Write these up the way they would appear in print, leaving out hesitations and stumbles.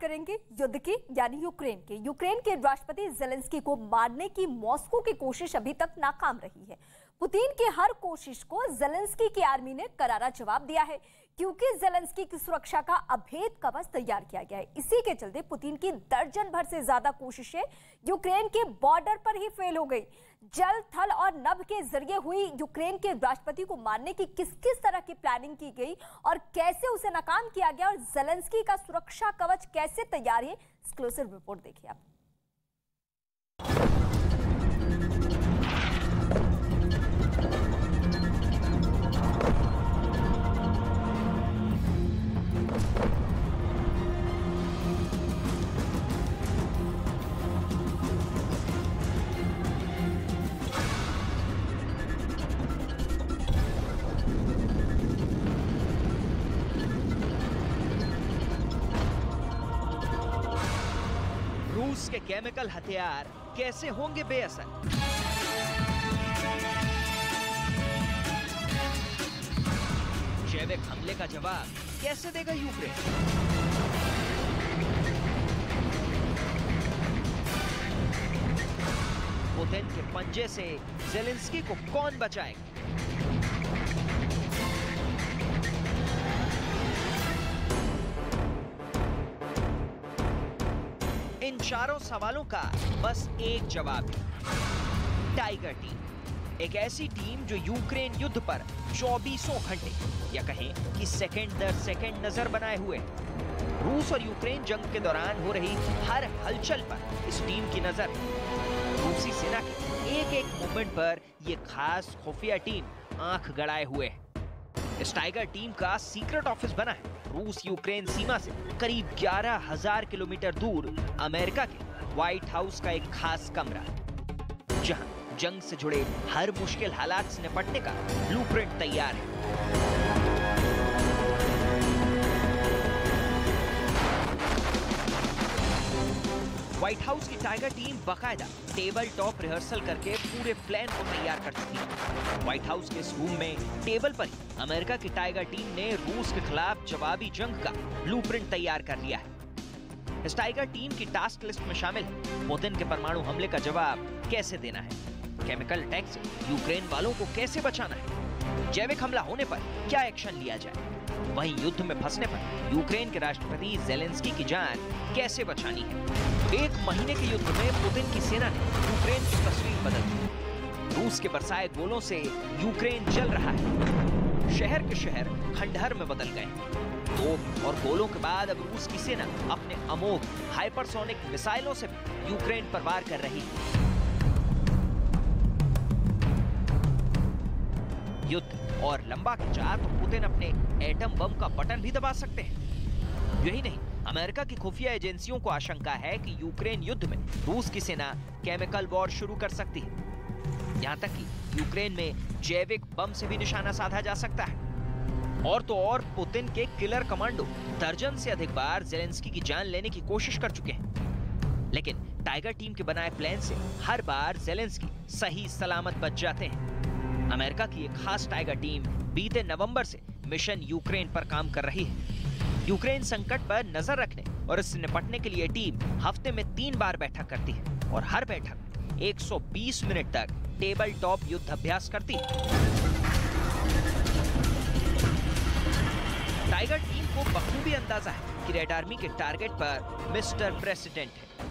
करेंगे युद्ध की, यानी यूक्रेन के। यूक्रेन के राष्ट्रपति जेलेंस्की को मारने की मॉस्को की कोशिश अभी तक नाकाम रही है। पुतिन की हर कोशिश को जेलेंस्की की आर्मी ने करारा जवाब दिया है, क्योंकि जेलेंस्की की सुरक्षा का अभेद कवच तैयार किया गया है। इसी के चलते पुतिन की दर्जन भर से ज्यादा कोशिशें यूक्रेन के बॉर्डर पर ही फेल हो गई। जल, थल और नभ के जरिए हुई यूक्रेन के राष्ट्रपति को मारने की किस किस तरह की प्लानिंग की गई और कैसे उसे नाकाम किया गया और जेलेंस्की का सुरक्षा कवच कैसे तैयार है, एक्सक्लूसिव रिपोर्ट देखिए आप। रूस के केमिकल हथियार कैसे होंगे बेअसर? जैविक हमले का जवाब कैसे देगा यूक्रेन? पुतिन के पंजे से जेलेंस्की को कौन बचाएगा? इन चारों सवालों का बस एक जवाब है, टाइगर टीम। एक ऐसी टीम जो यूक्रेन युद्ध पर 24 घंटे या कहें कि सेकंड दर सेकंड नजर बनाए हुए है। रूस और यूक्रेन जंग के दौरान हो रही हर हलचल पर इस टीम की नजर है। रूसी सेना के एक एक मूवमेंट पर यह खास खुफिया टीम आंख गड़ाए हुए है। इस टाइगर टीम का सीक्रेट ऑफिस बना है रूस यूक्रेन सीमा से करीब 11,000 किलोमीटर दूर अमेरिका के व्हाइट हाउस का एक खास कमरा, जहां जंग से जुड़े हर मुश्किल हालात से निपटने का ब्लूप्रिंट तैयार है। व्हाइट हाउस की टाइगर टीम बाकायदा टेबल टॉप रिहर्सल करके पूरे प्लान को तैयार कर चुकी है। व्हाइट हाउस के इस रूम में टेबल पर ही अमेरिका की टाइगर टीम ने रूस के खिलाफ जवाबी जंग का ब्लूप्रिंट तैयार कर लिया है। इस टाइगर टीम की टास्क लिस्ट में शामिल है पुतिन के परमाणु हमले का जवाब कैसे देना है, केमिकल अटैक से यूक्रेन वालों को कैसे बचाना है, जैविक हमला होने पर क्या एक्शन लिया जाए, वहीं युद्ध में फंसने पर यूक्रेन के राष्ट्रपति जेलेंस्की की जान कैसे बचानी है। एक महीने के युद्ध में पुतिन की सेना ने यूक्रेन की तस्वीर बदल दी। रूस के बरसाए गोलों से यूक्रेन जल रहा है। शहर के शहर खंडहर में बदल गए। तोप और गोलों के बाद अब रूस की सेना अपने अमोघ हाइपरसोनिक मिसाइलों से भी यूक्रेन पर वार कर रही है। युद्ध और लंबा खिंचा तो पुतिन अपने एटम बम का बटन भी दबा सकते हैं। यही नहीं, अमेरिका की खुफिया एजेंसियों को आशंका है कि यूक्रेन युद्ध में रूस की सेना केमिकल वॉर शुरू कर सकती है। यहां तक कि यूक्रेन में जैविक बम से भी निशाना साधा जा सकता है। और तो और पुतिन के किलर कमांडो दर्जन से अधिक बार जेलेंस्की की जान लेने की कोशिश कर चुके हैं, लेकिन टाइगर टीम के बनाए प्लान से हर बार जेलेंस्की सही सलामत बच जाते हैं। अमेरिका की एक खास टाइगर टीम बीते नवंबर से मिशन यूक्रेन पर काम कर रही है। यूक्रेन संकट पर नजर रखने और इससे निपटने के लिए टीम हफ्ते में 3 बार बैठक करती है और हर बैठक 120 मिनट तक टेबल टॉप युद्ध अभ्यास करती है। टाइगर टीम को बखूबी अंदाजा है कि रेड आर्मी के टारगेट पर मिस्टर प्रेसिडेंट है।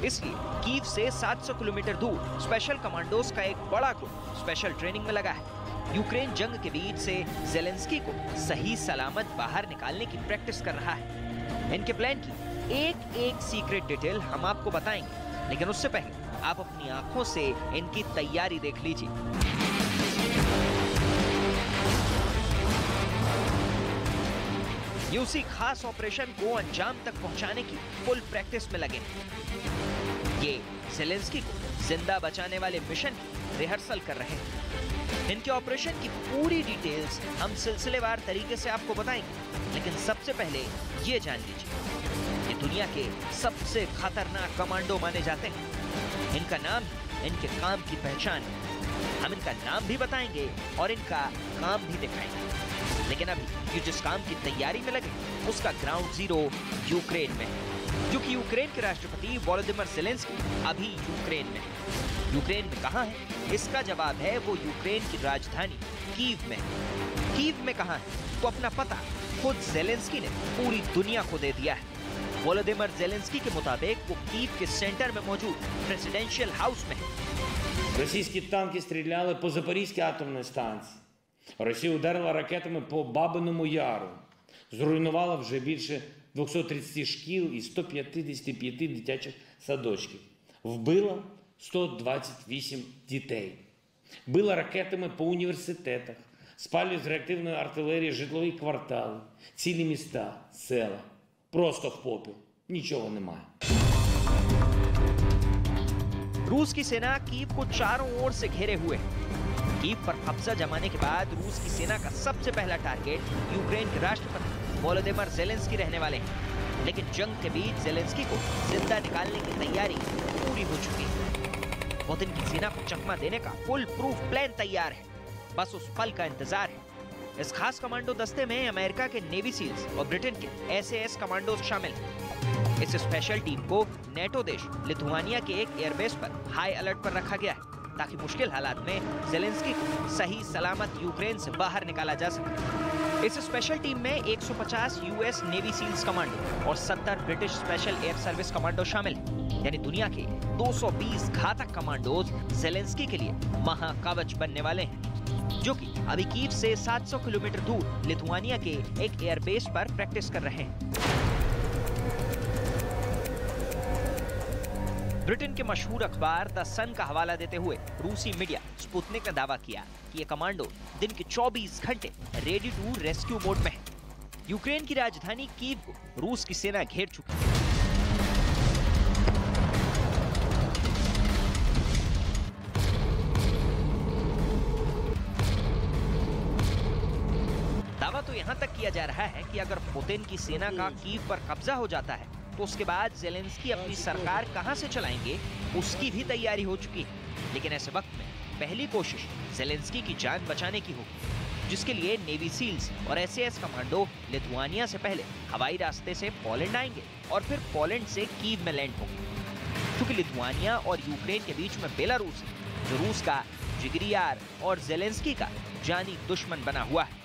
इसलिए कीव से 700 किलोमीटर दूर स्पेशल कमांडोज का एक बड़ा ग्रुप स्पेशल ट्रेनिंग में लगा है। यूक्रेन जंग के बीच से जेलेंस्की को सही सलामत बाहर निकालने की प्रैक्टिस कर रहा है। इनके प्लान की एक एक सीक्रेट डिटेल हम आपको बताएंगे, लेकिन उससे पहले आप अपनी आंखों से इनकी तैयारी देख लीजिए। यूसी खास ऑपरेशन को अंजाम तक पहुंचाने की फुल प्रैक्टिस में लगे हैं। ये जेलेंस्की को जिंदा बचाने वाले मिशन की रिहर्सल कर रहे हैं। इनके ऑपरेशन की पूरी डिटेल्स हम सिलसिलेवार तरीके से आपको बताएंगे, लेकिन सबसे पहले ये जान लीजिए, ये दुनिया के सबसे खतरनाक कमांडो माने जाते हैं। इनका नाम इनके काम की पहचान है। हम इनका नाम भी बताएंगे और इनका काम भी दिखाएंगे, लेकिन अभी ये जिस काम की तैयारी में लगे उसका ग्राउंड जीरो यूक्रेन में है। क्योंकि यूक्रेन के राष्ट्रपति वोलोदिमीर ज़ेलेंस्की अभी यूक्रेन में है। यूक्रेन में कहां है? इसका जवाब है वो यूक्रेन की राजधानी कीव में। कीव में कहां है? तो अपना पता खुद ज़ेलेंस्की ने पूरी दुनिया को दे दिया है। वोलोदिमीर ज़ेलेंस्की के मुताबिक वो कीव के सेंटर में मौजूद प्रेसिडेंशियल हाउस में है। Російські танки стріляли по Запорізькій атомній станції. Росія ударила ракетами по Бабиному Яру. Зруйнувала вже більше 230 шкіл і 155 дитячих садочків. Вбила 128 дітей. Била ракетами по університетах. Спалює з реактивної артилерії житлові квартали, цілі міста, села. Просто в попіл. Нічого немає. रूस की सेना कीव को चारों ओर से घेरे हुए है। कीव पर कब्जा जमाने के बाद रूस की सेना का सबसे पहला टारगेट यूक्रेन के राष्ट्रपति वोलोदिमीर ज़ेलेंस्की रहने वाले हैं। लेकिन जंग के बीच ज़ेलेंस्की को जिंदा निकालने की तैयारी पूरी हो चुकी है। पुतिन की सेना को चकमा देने का फुल प्रूफ प्लान तैयार है, बस उस पल का इंतजार है। इस खास कमांडो दस्ते में अमेरिका के नेवी सील्स और ब्रिटेन के SAS कमांडोज शामिल हैं। इस स्पेशल टीम को नेटो देश लिथुआनिया के एक एयरबेस पर हाई अलर्ट पर रखा गया है, ताकि मुश्किल हालात में ज़ेलेंस्की को सही सलामत यूक्रेन से बाहर निकाला जा सके। इस स्पेशल टीम में 150 US नेवी सील्स कमांडो और 70 British special air service commando शामिल हैं। यानी दुनिया के 220 घातक कमांडोज ज़ेलेंस्की के लिए महाकवच बनने वाले हैं, जो कि अभी कीव से 700 किलोमीटर दूर लिथुआनिया के एक एयरबेस पर प्रैक्टिस कर रहे हैं। ब्रिटेन के मशहूर अखबार द सन का हवाला देते हुए रूसी मीडिया स्पुतनिक ने दावा किया कि ये कमांडो दिन के 24 घंटे रेडी टू रेस्क्यू मोड में है। यूक्रेन की राजधानी कीव को रूस की सेना घेर चुकी है। दावा तो यहां तक किया जा रहा है कि अगर पुतिन की सेना का कीव पर कब्जा हो जाता है तो उसके बाद ज़ेलेंस्की अपनी सरकार कहां से चलाएंगे, उसकी भी तैयारी हो चुकी है। लेकिन ऐसे वक्त में पहली कोशिश ज़ेलेंस्की की जान बचाने की होगी, जिसके लिए नेवी सील्स और SAS कमांडो लिथुआनिया से पहले हवाई रास्ते से पोलैंड आएंगे और फिर पोलैंड से कीव में लैंड होंगे। क्योंकि लिथुआनिया और यूक्रेन के बीच में बेलारूस है, जो रूस का जिगरी यार और ज़ेलेंस्की का जानी दुश्मन बना हुआ है।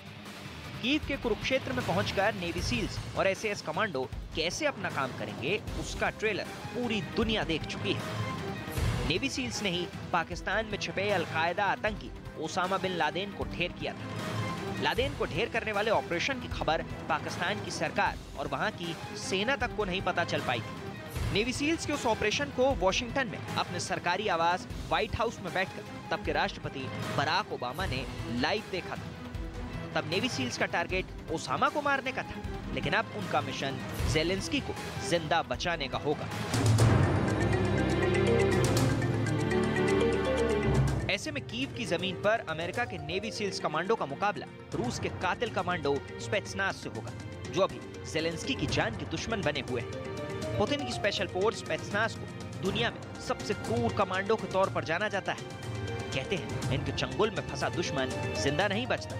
कीव के कुरुक्षेत्र में पहुंचकर नेवी सील्स और SAS कमांडो कैसे अपना काम करेंगे, उसका ट्रेलर पूरी दुनिया देख चुकी है। नेवी सील्स ने ही पाकिस्तान में छिपे अलकायदा आतंकी ओसामा बिन लादेन को ढेर किया था। लादेन को ढेर करने वाले ऑपरेशन की खबर पाकिस्तान की सरकार और वहां की सेना तक को नहीं पता चल पाई थी। नेवी सील्स के उस ऑपरेशन को वॉशिंगटन में अपने सरकारी आवास व्हाइट हाउस में बैठकर तब के राष्ट्रपति बराक ओबामा ने लाइव देखा था। तब नेवी सील्स का टारगेट ओसामा को मारने का था, लेकिन अब उनका मिशन ज़ेलेंस्की को जिंदा बचाने का होगा। ऐसे में कीव की जमीन पर अमेरिका के नेवी सील्स कमांडो का मुकाबला रूस के कातिल कमांडो स्पेत्सनाज़ से होगा, जो अभी ज़ेलेंस्की की जान के दुश्मन बने हुए हैं। पुतिन की स्पेशल फोर्स स्पेत्सनाज़ को दुनिया में सबसे क्रूर कमांडो के तौर पर जाना जाता है। कहते हैं इनके चंगुल में फंसा दुश्मन जिंदा नहीं बचता,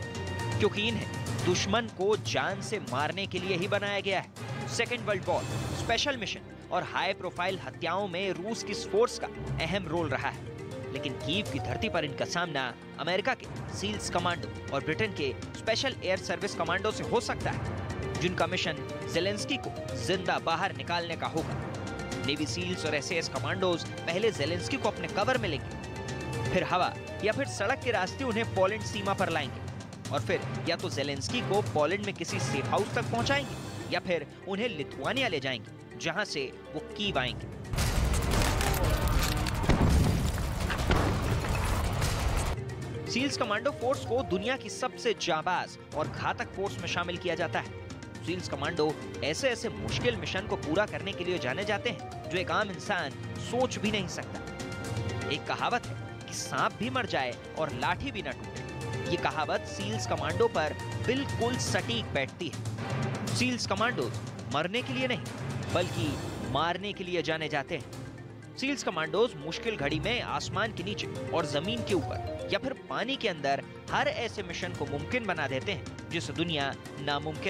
क्योंकि इन्हें दुश्मन को जान से मारने के लिए ही बनाया गया है। Second world war, special mission और हाई प्रोफाइल हत्याओं में रूस की फोर्स का अहम रोल रहा है। लेकिन कीव की धरती पर इनका सामना अमेरिका के सील्स कमांडो और ब्रिटेन के स्पेशल एयर सर्विस कमांडो से हो सकता है, जिनका मिशन ज़ेलेंस्की को जिंदा बाहर निकालने का होगा। नेवी सील्स और SAS कमांडोज पहले ज़ेलेंस्की को अपने कवर में लेंगे, फिर हवा या फिर सड़क के रास्ते उन्हें पोलैंड सीमा पर लाएंगे और फिर या तो ज़ेलेंस्की को पोलैंड में किसी सेफ हाउस तक पहुंचाएंगे या फिर उन्हें लिथुआनिया ले जाएंगे, जहां से वो कीव आएंगे। सील्स कमांडो फोर्स को दुनिया की सबसे जाबाज और घातक फोर्स में शामिल किया जाता है। सील्स कमांडो ऐसे ऐसे मुश्किल मिशन को पूरा करने के लिए जाने जाते हैं जो एक आम इंसान सोच भी नहीं सकता। एक कहावत है कि सांप भी मर जाए और लाठी भी न टूटे। ये कहावत सील्स कमांडो पर बिल्कुल सटीक बैठती है। सील्स कमांडो मरने के लिए नहीं बल्कि मारने के लिए जाने जाते हैं। सील्स कमांडोज मुश्किल घड़ी में आसमान के नीचे और जमीन के ऊपर या फिर पानी के अंदर हर ऐसे मिशन को मुमकिन बना देते हैं जिसे दुनिया नामुमकिन